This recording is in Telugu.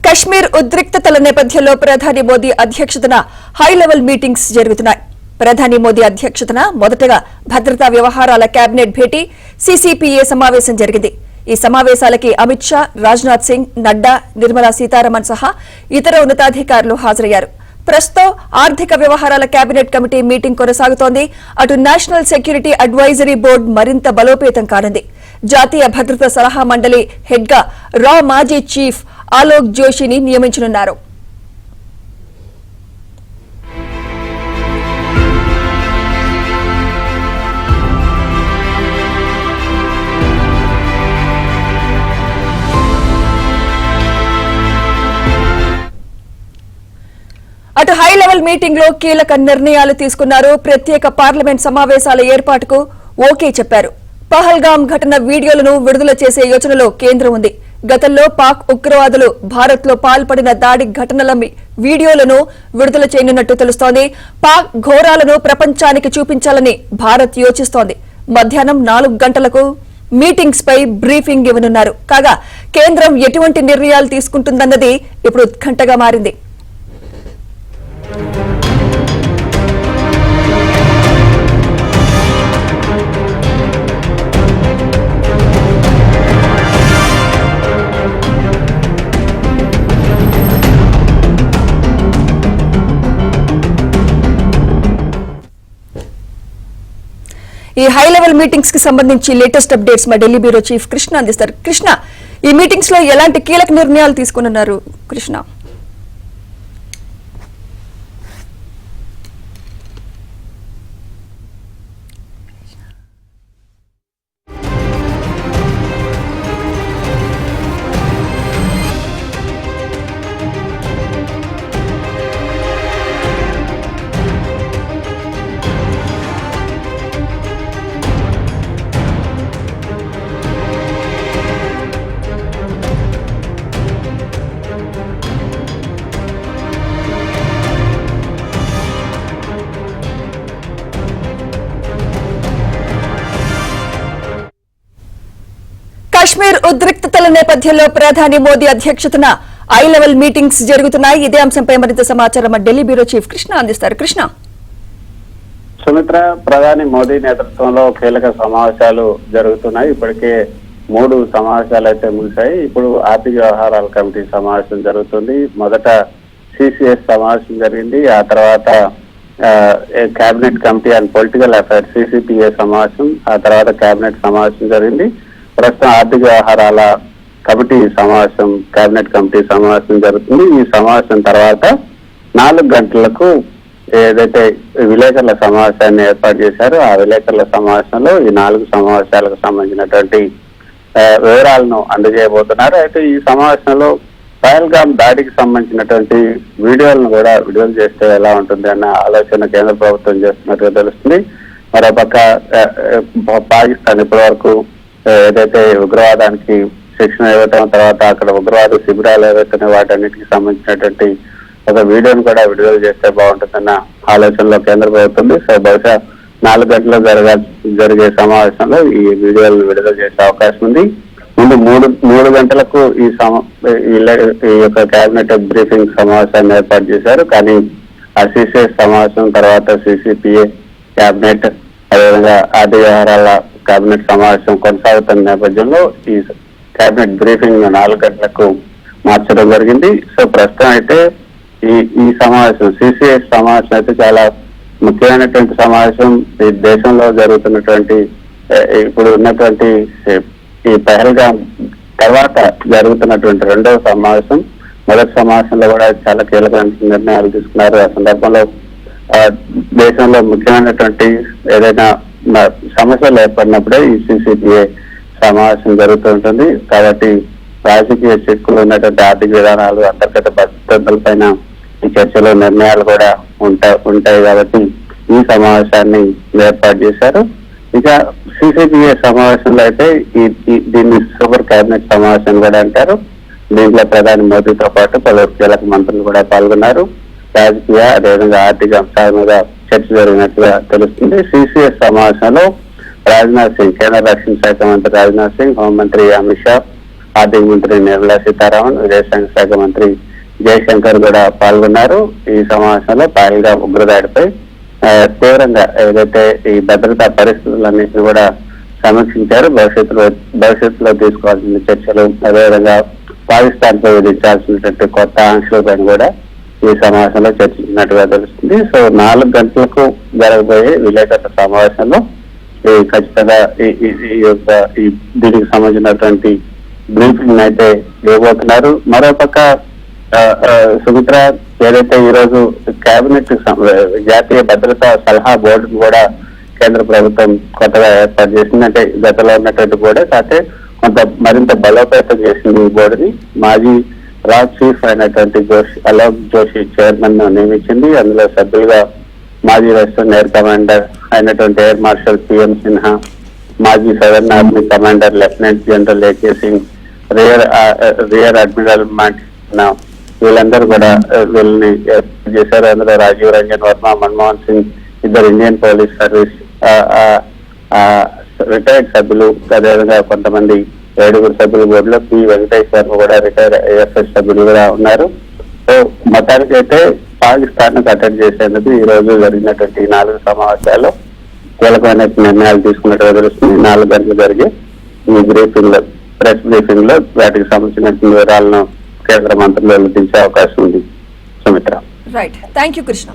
కశ్మీర్ ఉద్రిక్తతల నేపథ్యంలో ప్రధాని మోదీ అధ్యక్షతన హై లెవెల్ మీటింగ్స్ జరుగుతున్నాయి. ప్రధాని మోదీ అధ్యక్షతన మొదటగా భద్రతా వ్యవహారాల కేబినెట్ భేటీ సీసీపీఏ సమావేశం జరిగింది. ఈ సమావేశాలకి అమిత్ షా, రాజ్నాథ్ సింగ్, నడ్డా, నిర్మలా సీతారామన్ సహా ఇతర ఉన్నతాధికారులు హాజరయ్యారు. ప్రస్తుతం ఆర్థిక వ్యవహారాల కేబినెట్ కమిటీ మీటింగ్ కొనసాగుతోంది. అటు నేషనల్ సెక్యూరిటీ అడ్వైజరీ బోర్డు మరింత బలోపేతం కానుంది. జాతీయ భద్రతా సలహా మండలి హెడ్ గా రా మాజీ చీఫ్ ఆలోక్ జోషిని నియమించనున్నారు. అటు హై లెవెల్ మీటింగ్ లో కీలక నిర్ణయాలు తీసుకున్నారు. ప్రత్యేక పార్లమెంట్ సమావేశాల ఏర్పాటుకు ఓకే చెప్పారు. పహల్గాం ఘటన వీడియోలను విడుదల చేసే యోచనలో కేంద్రం ఉంది. గతంలో పాక్ ఉగ్రవాదులు భారత్ లో పాల్పడిన దాడి ఘటనల వీడియోలను విడుదల చేయనున్నట్టు తెలుస్తోంది. పాక్ ఘోరాలను ప్రపంచానికి చూపించాలని భారత్ యోచిస్తోంది. మధ్యాహ్నం 4 గంటలకు మీటింగ్స్ పై బ్రీఫింగ్ ఇవ్వనున్నారు. కాగా కేంద్రం ఎటువంటి నిర్ణయాలు తీసుకుంటుందన్నది ఇప్పుడు ఉత్కంఠగా మారింది. ఈ హై లెవెల్ మీటింగ్స్ కి సంబంధించి లేటెస్ట్ అప్డేట్స్ మా ఢిల్లీ బ్యూరో చీఫ్ కృష్ణ అందిస్తారు. కృష్ణ, ఈ మీటింగ్స్ లో ఎలాంటి కీలక నిర్ణయాలు తీసుకున్నారు కృష్ణ? కశ్మీర్ ఉద్రిక్తతల నేపథ్యంలో ప్రధాని మోదీ అధ్యక్షతన హై లెవెల్ మీటింగ్స్ జరుగుతున్నాయి. ఇదే అంశంపై మరింత సమాచారం ఢిల్లీ బ్యూరో చీఫ్ కృష్ణ అందిస్తారు. కృష్ణ, సుమిత్ర, ప్రధాని మోదీ నేతృత్వంలో కీలక సమావేశాలు జరుగుతున్నాయి. ఇప్పటికే 3 సమావేశాలు అయితే ముగిశాయి. ఇప్పుడు ఆర్థిక వ్యవహారాల కమిటీ సమావేశం జరుగుతుంది. మొదట సిసిఎస్ సమావేశం జరిగింది. ఆ తర్వాత cabinet committee and political affairs CCPA సమావేశం, ఆ తర్వాత కేబినెట్ సమావేశం జరిగింది. ప్రస్తుతం ఆర్థిక వ్యవహారాల కమిటీ సమావేశం, కేబినెట్ కమిటీ సమావేశం జరుగుతుంది. ఈ సమావేశం తర్వాత 4 గంటలకు ఏదైతే విలేకరుల సమావేశాన్ని ఏర్పాటు చేశారో ఆ విలేకరుల సమావేశంలో ఈ 4 సమావేశాలకు సంబంధించినటువంటి వివరాలను అందజేయబోతున్నారు. అయితే ఈ సమావేశంలో పహల్గాం దాడికి సంబంధించినటువంటి వీడియోలను కూడా విడుదల చేస్తే ఎలా ఉంటుంది అన్న ఆలోచన కేంద్ర ప్రభుత్వం చేస్తున్నట్టుగా తెలుస్తుంది. మరోపక్క పాకిస్తాన్ ఇప్పటి వరకు ఏదైతే ఉగ్రవాదానికి శిక్షణ ఇవ్వటం, తర్వాత అక్కడ ఉగ్రవాద శిబిరాలు ఏవైతే వాటన్నిటికి సంబంధించినటువంటి ఒక వీడియోను కూడా విడుదల చేస్తే బాగుంటుందన్న ఆలోచనలో కేంద్ర ప్రభుత్వం. సో బహుశా 4 గంటలు జరిగే సమావేశంలో ఈ వీడియోలను విడుదల చేసే అవకాశం ఉంది. ముందు 3 గంటలకు ఈ యొక్క కేబినెట్ బ్రీఫింగ్ సమావేశాన్ని ఏర్పాటు చేశారు. కానీ ఆ సిసిఎస్ సమావేశం తర్వాత సిసిపిఏ కేబినెట్, అదేవిధంగా ఆర్థిక వ్యవహారాల కేబినెట్ సమావేశం కొనసాగుతున్న నేపథ్యంలో ఈ కేబినెట్ బ్రీఫింగ్ 4 గంటలకు మార్చడం జరిగింది. సో ప్రస్తుతం అయితే ఈ సమావేశం సిసిఎస్ సమావేశం అయితే చాలా ముఖ్యమైనటువంటి సమావేశం. ఈ దేశంలో జరుగుతున్నటువంటి ఇప్పుడు ఉన్నటువంటి ఈ పహల్గాం తర్వాత జరుగుతున్నటువంటి 2వ సమావేశం. మొదటి సమావేశంలో కూడా చాలా కీలకమైన నిర్ణయాలు తీసుకున్నారు. ఆ సందర్భంలో దేశంలో ముఖ్యమైనటువంటి ఏదైనా సమస్యలు ఏర్పడినప్పుడే ఈ సిసిపిఏ సమావేశం జరుగుతూ ఉంటుంది. కాబట్టి రాజకీయ చిక్కులు ఉన్నటువంటి ఆర్థిక విధానాలు, అంతర్గత భద్రతలపైన ఈ చర్చలో నిర్ణయాలు కూడా ఉంటాయి కాబట్టి ఈ సమావేశాన్ని ఏర్పాటు చేశారు. ఇక సిసిపిఏ సమావేశంలో అయితే దీన్ని సూపర్ కేబినెట్ సమావేశం కూడా అంటారు. దీంట్లో ప్రధాని మోదీతో పాటు పలువురు కీలక మంత్రులు కూడా పాల్గొన్నారు. రాజకీయ, అదేవిధంగా ఆర్థిక అంశాల మీద చర్చ జరిగినట్లుగా తెలుస్తుంది. సిసిఎస్ సమావేశంలో రాజ్నాథ్ సింగ్, కేంద్ర రక్షణ శాఖ మంత్రి రాజ్నాథ్ సింగ్, హోంమంత్రి అమిత్ షా, ఆర్థిక మంత్రి నిర్మలా సీతారామన్, విదేశాంగ శాఖ మంత్రి జయశంకర్ కూడా పాల్గొన్నారు. ఈ సమావేశంలో పహల్గామ్ ఉగ్రదాడిపై తీవ్రంగా ఏదైతే ఈ భద్రతా పరిస్థితులన్నింటినీ కూడా సమీక్షించారు. భవిష్యత్తులో తీసుకోవాల్సిన చర్చలు, అదేవిధంగా పాకిస్తాన్ పై విధించాల్సినటువంటి కొత్త ఆంక్షలపైన కూడా ఈ సమావేశంలో చర్చించినట్టుగా తెలుస్తుంది. సో 4 గంటలకు జరగబోయే విలేకరుల సమావేశంలో ఖచ్చితంగా దీనికి సంబంధించినటువంటి బ్రీఫింగ్ అయితే ఇవ్వబోతున్నారు. మరోపక్క సుమిత్ర, ఏదైతే ఈ రోజు కేబినెట్ జాతీయ భద్రతా సలహా బోర్డును కూడా కేంద్ర ప్రభుత్వం కొత్తగా ఏర్పాటు చేసింది. అంటే గతంలో ఉన్నటువంటి బోర్డే కాకపోతే మరింత బలోపేతం చేసింది ఈ బోర్డుని. మాజీ రాజ్ చీఫ్ అయినటువంటి అలోక్ జోషి చైర్మన్ నియమించింది. అందులో సభ్యులుగా మాజీ వెస్టర్న్ ఎయిర్ కమాండర్ అయినటువంటి ఎయిర్ మార్షల్ పిఎం సిన్హా, మాజీ southern army commander lieutenant general AK Singh, rear admiral Mantina, వీళ్ళందరూ కూడా వీళ్ళని చేశారు. అందులో Rajiv Ranjan Verma, Manmohan Singh, 2 Indian police service retired సభ్యులు, అదేవిధంగా కొంతమంది 7 సభ్యుల బోర్డులో పి వెంకటేష్ వర్మ కూడా రిటైర్ ఐఎఫ్ఎస్ సభ్యులు కూడా ఉన్నారు. సో మొత్తానికి అయితే పాకిస్తాన్ అటెండ్ చేసేందుకు ఈ రోజు జరిగినటువంటి 4 సమావేశాల్లో కీలకమైన నిర్ణయాలు తీసుకున్నట్టుగా తెలుస్తుంది. 4 గంటలు జరిగే ఈ బ్రీఫింగ్ లో, ప్రెస్ బ్రీఫింగ్ లో వాటికి సంబంధించిన వివరాలను కేంద్ర మంత్రులు వెల్లడించే అవకాశం ఉంది. Sumitra. Right, thank you Krishna.